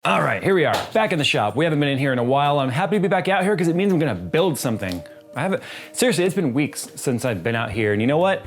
All right, here we are, back in the shop. We haven't been in here in a while. I'm happy to be back out here because it means I'm gonna build something. Seriously, it's been weeks since I've been out here, and you know what?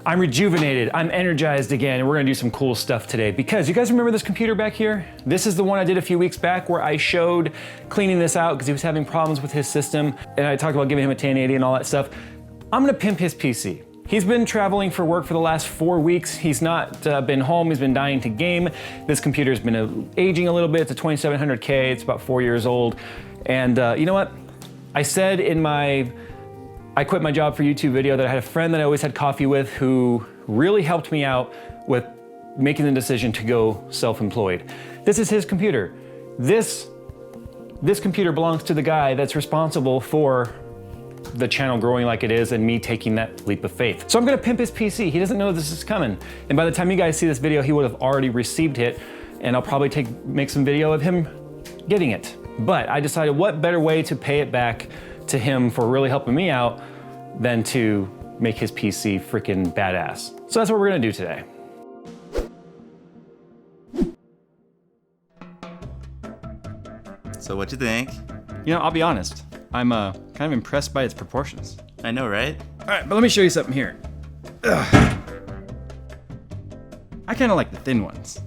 I'm rejuvenated, I'm energized again, and we're gonna do some cool stuff today because you guys remember this computer back here? This is the one I did a few weeks back where I showed cleaning this out because he was having problems with his system, and I talked about giving him a 1080 and all that stuff. I'm gonna pimp his PC. He's been traveling for work for the last 4 weeks. He's not been home, he's been dying to game. This computer's been aging a little bit. It's a 2700K, it's about 4 years old. And you know what? I said in my I quit my job for YouTube video that I had a friend that I always had coffee with who really helped me out with making the decision to go self-employed. This is his computer. This computer belongs to the guy that's responsible for the channel growing like it is and me taking that leap of faith. So I'm gonna pimp his PC. He doesn't know this is coming. And by the time you guys see this video, he would have already received it, and I'll probably make some video of him getting it. But I decided what better way to pay it back to him for really helping me out than to make his PC freaking badass. So that's what we're gonna do today. So what'd you think? You know, I'll be honest. I'm kind of impressed by its proportions. I know, right? All right, but let me show you something here. Ugh. I kind of like the thin ones.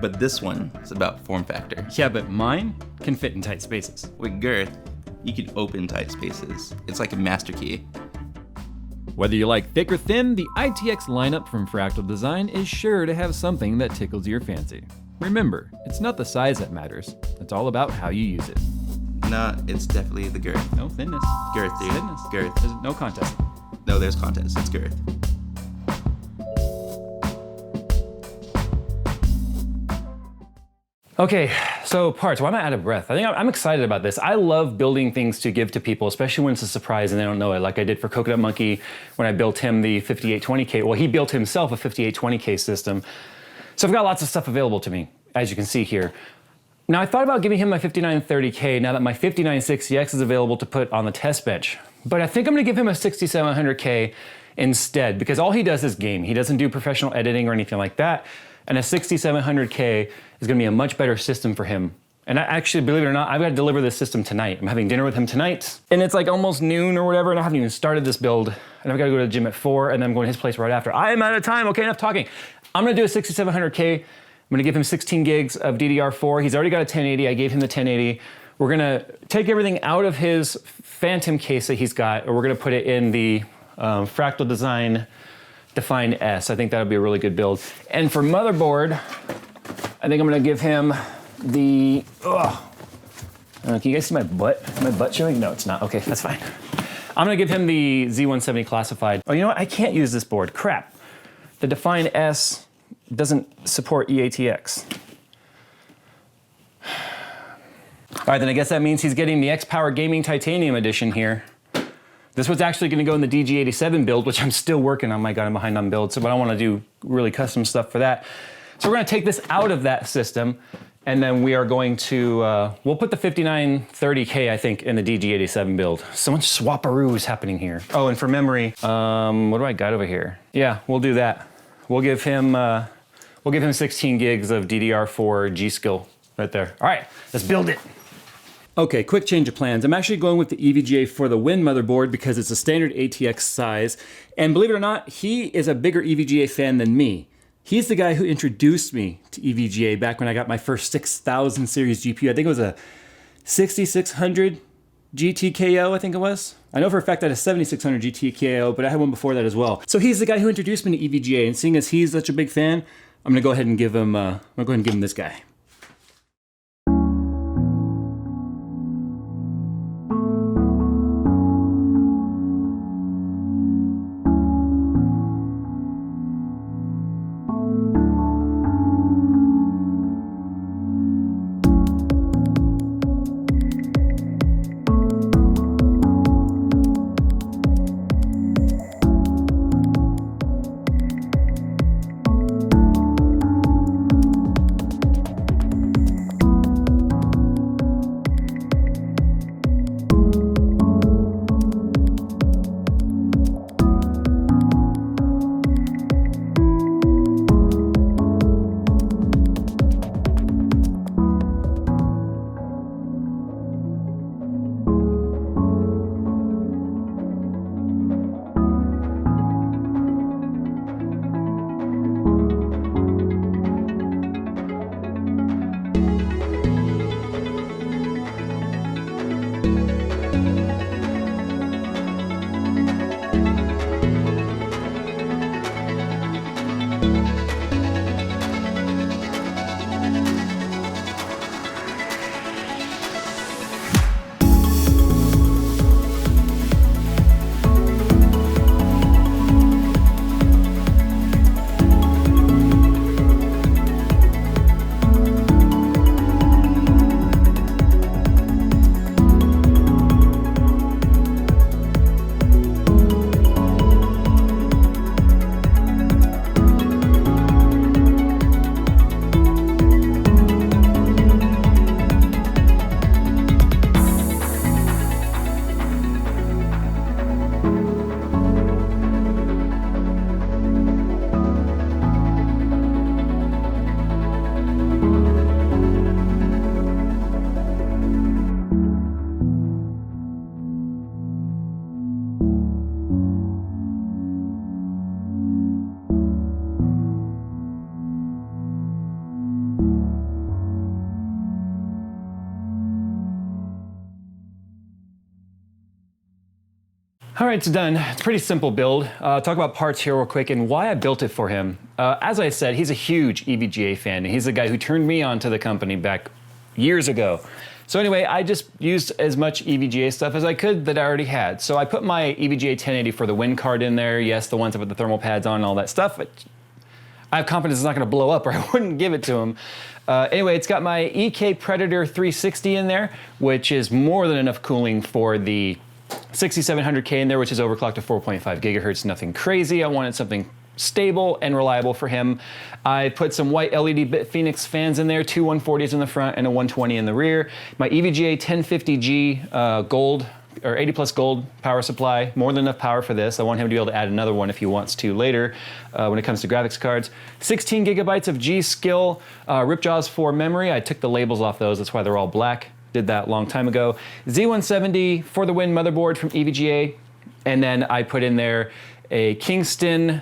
But this one is about form factor. Yeah, but mine can fit in tight spaces. With girth, you can open tight spaces. It's like a master key. Whether you like thick or thin, the ITX lineup from Fractal Design is sure to have something that tickles your fancy. Remember, it's not the size that matters, it's all about how you use it. No, it's definitely the girth. No thinness. Girth, dude. Thinness. Girth. There's no contest. No, there's contest. It's girth. Okay, so parts, why am I out of breath? I think I'm excited about this. I love building things to give to people, especially when it's a surprise and they don't know it, like I did for Coconut Monkey when I built him the 5820K. Well, he built himself a 5820K system. So I've got lots of stuff available to me, as you can see here. Now I thought about giving him my 5930K now that my 5960X is available to put on the test bench. But I think I'm gonna give him a 6700K instead because all he does is game. He doesn't do professional editing or anything like that. And a 6700K is gonna be a much better system for him. And I actually, believe it or not, I've got to deliver this system tonight. I'm having dinner with him tonight. And it's like almost noon or whatever, and I haven't even started this build. And I've got to go to the gym at 4, and then I'm going to his place right after. I am out of time, okay, enough talking. I'm gonna do a 6700K. I'm gonna give him 16 gigs of DDR4. He's already got a 1080, I gave him the 1080. We're gonna take everything out of his Phantom case that he's got, and we're gonna put it in the Fractal Design Define S. I think that'll be a really good build. And for motherboard, I think I'm gonna give him the, can you guys see my butt? Is my butt showing? No, it's not. Okay, that's fine. I'm gonna give him the Z170 classified. Oh, you know what? I can't use this board. Crap. The Define S doesn't support EATX. All right, then I guess that means he's getting the X-Power Gaming Titanium Edition here. This was actually gonna go in the DG87 build, which I'm still working on. My God, I'm behind on builds, so I don't wanna do really custom stuff for that. So we're gonna take this out of that system, and then we are going to, we'll put the 5930K, I think, in the DG87 build. So much swapperoo is happening here. Oh, and for memory, what do I got over here? Yeah, we'll do that. We'll give him 16 gigs of DDR4 G-Skill right there. All right, let's build it. Okay, quick change of plans. I'm actually going with the EVGA for the Win motherboard because it's a standard ATX size. And believe it or not, he is a bigger EVGA fan than me. He's the guy who introduced me to EVGA back when I got my first 6000 series GPU. I think it was a 6600 GTKO, I think it was. I know for a fact I had a 7600 GTKO, but I had one before that as well. So he's the guy who introduced me to EVGA, and seeing as he's such a big fan, I'm gonna go ahead and give him, this guy. All right, it's done. It's a pretty simple build. Talk about parts here real quick and why I built it for him. As I said, he's a huge EVGA fan. He's the guy who turned me on to the company back years ago. So anyway, I just used as much EVGA stuff as I could that I already had. So I put my EVGA 1080 for the wind card in there. Yes, the ones that put the thermal pads on and all that stuff. But I have confidence it's not going to blow up or I wouldn't give it to him. Anyway, it's got my EK Predator 360 in there, which is more than enough cooling for the 6700K in there, which is overclocked to 4.5 gigahertz, nothing crazy. I wanted something stable and reliable for him. I put some white LED BitPhoenix fans in there, two 140s in the front and a 120 in the rear. My EVGA 1050G gold, or 80 plus gold power supply, more than enough power for this. I want him to be able to add another one if he wants to later when it comes to graphics cards. 16 gigabytes of G.Skill Ripjaws 4 memory. I took the labels off those, that's why they're all black. Did that a long time ago. Z170 for the win motherboard from EVGA. And then I put in there a Kingston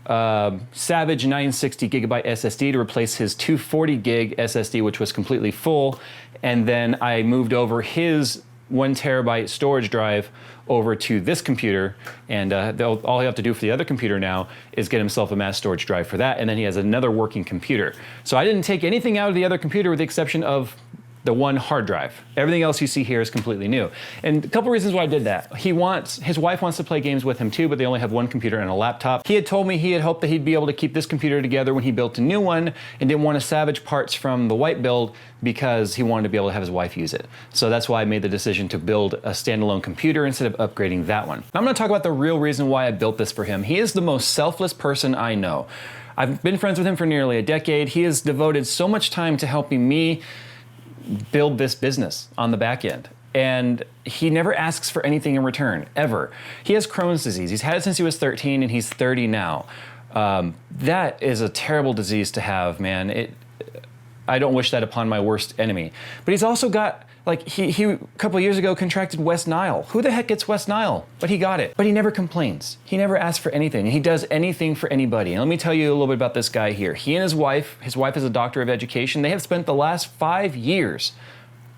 Savage 960 gigabyte SSD to replace his 240 gig SSD, which was completely full. And then I moved over his 1 terabyte storage drive over to this computer, and all he'll have to do for the other computer now is get himself a mass storage drive for that, and then he has another working computer. So I didn't take anything out of the other computer with the exception of the one hard drive. Everything else you see here is completely new. And a couple reasons why I did that. His wife wants to play games with him too, but they only have one computer and a laptop. He had told me he had hoped that he'd be able to keep this computer together when he built a new one and didn't want to salvage parts from the white build because he wanted to be able to have his wife use it. So that's why I made the decision to build a standalone computer instead of upgrading that one. Now I'm gonna talk about the real reason why I built this for him. He is the most selfless person I know. I've been friends with him for nearly a decade. He has devoted so much time to helping me build this business on the back end. And he never asks for anything in return, ever. He has Crohn's disease. He's had it since he was 13 and he's 30 now. That is a terrible disease to have, man. I don't wish that upon my worst enemy. But he's also got, like, he a couple of years ago contracted West Nile. Who the heck gets West Nile? But he got it. But he never complains. He never asks for anything. And he does anything for anybody. And let me tell you a little bit about this guy here. He and his wife is a doctor of education. They have spent the last 5 years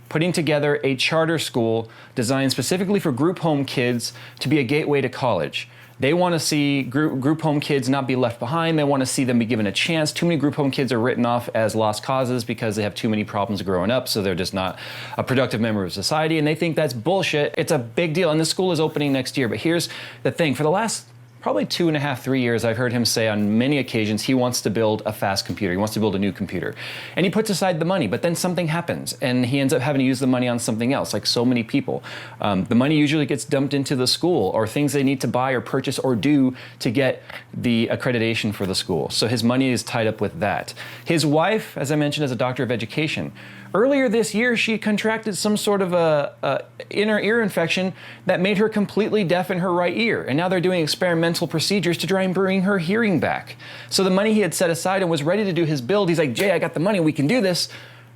putting together a charter school designed specifically for group home kids to be a gateway to college. They want to see group home kids not be left behind. They want to see them be given a chance. Too many group home kids are written off as lost causes because they have too many problems growing up, so they're just not a productive member of society, and they think that's bullshit. It's a big deal, and this school is opening next year. But here's the thing. For the last probably 2.5, 3 years, I've heard him say on many occasions he wants to build a fast computer. He wants to build a new computer. And he puts aside the money, but then something happens, and he ends up having to use the money on something else, like so many people. The money usually gets dumped into the school or things they need to buy or purchase or do to get the accreditation for the school. So his money is tied up with that. His wife, as I mentioned, is a doctor of education. Earlier this year, she contracted some sort of a inner ear infection that made her completely deaf in her right ear. And now they're doing experimental procedures to try and bring her hearing back. So the money he had set aside and was ready to do his build, he's like, Jay, I got the money, we can do this,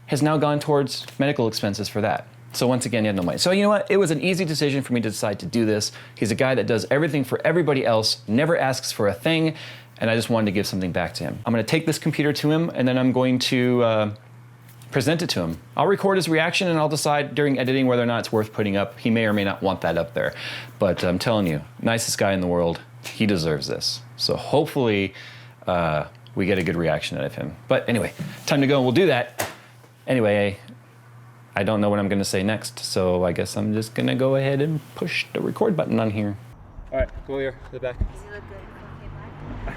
has now gone towards medical expenses for that. So once again, he had no money. So you know what? It was an easy decision for me to decide to do this. He's a guy that does everything for everybody else, never asks for a thing, and I just wanted to give something back to him. I'm gonna take this computer to him, and then I'm going to present it to him. I'll record his reaction and I'll decide during editing whether or not it's worth putting up. He may or may not want that up there. But I'm telling you, nicest guy in the world, he deserves this. So hopefully we get a good reaction out of him. But anyway, time to go and we'll do that. Anyway, I don't know what I'm gonna say next, so I guess I'm just gonna go ahead and push the record button on here. All right, go here to the back. Does he look good?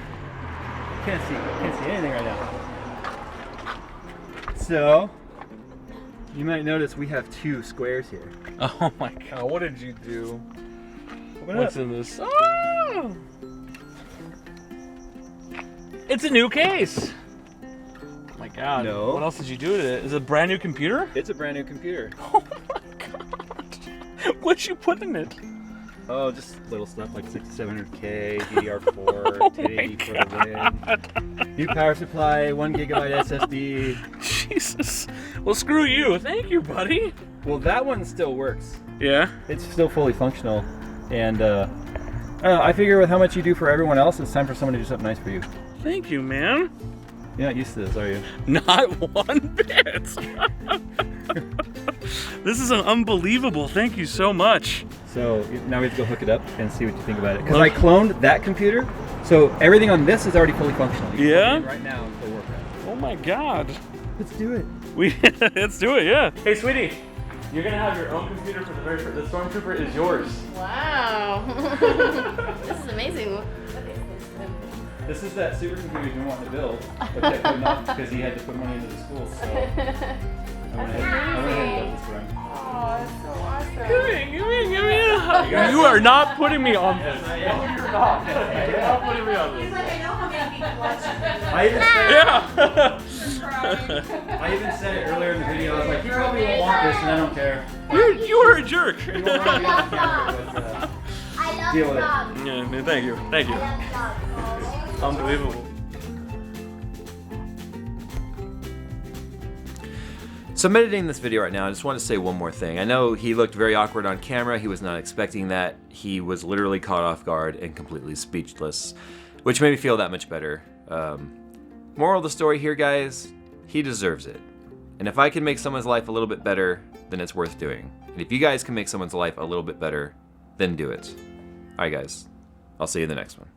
Can't see anything right now. So, you might notice we have 2 squares here. Oh my god, what did you do? Open What's up. in this? Oh! It's a new case! Oh my god. No. What else did you do to it? Is it a brand new computer? It's a brand new computer. Oh my god. What'd you put in it? Oh, just little stuff like 6700K, DDR4, Oh 1080 my for the win. New power supply, 1 gigabyte SSD. Jesus. Well, screw you. Thank you, buddy. Well, that one still works. Yeah? It's still fully functional. And I don't know, I figure with how much you do for everyone else, it's time for someone to do something nice for you. Thank you, man. You're not used to this, are you? Not one bit. This is unbelievable. Thank you so much. So now we have to go hook it up and see what you think about it. Because I cloned that computer, so everything on this is already fully functional. You can Yeah? plug it in right now and go work it. Oh my God. Let's do it. Let's do it, yeah. Hey, sweetie, you're gonna have your own computer for the very first. The Stormtrooper is yours. Wow. This is amazing. What is this? This is that supercomputer you've been wanting to build, but kept putting off because he had to put money into the school. So I went ahead and built this for him. Oh, that's so awesome. Give me a hug. You are not putting me on this. No, you're not. You're not putting me on this. I know how many people watch I even said, Yeah. I even said it earlier in the video. I was like, you probably won't want this, and I don't care. You are a jerk. You won't want to be on camera, but I love deal with it. dogs. Yeah, thank you. Thank you. I love dogs. Unbelievable. So I'm editing this video right now. I just want to say one more thing. I know he looked very awkward on camera. He was not expecting that. He was literally caught off guard and completely speechless, which made me feel that much better. Moral of the story here, guys, he deserves it. And if I can make someone's life a little bit better, then it's worth doing. And if you guys can make someone's life a little bit better, then do it. All right, guys. I'll see you in the next one.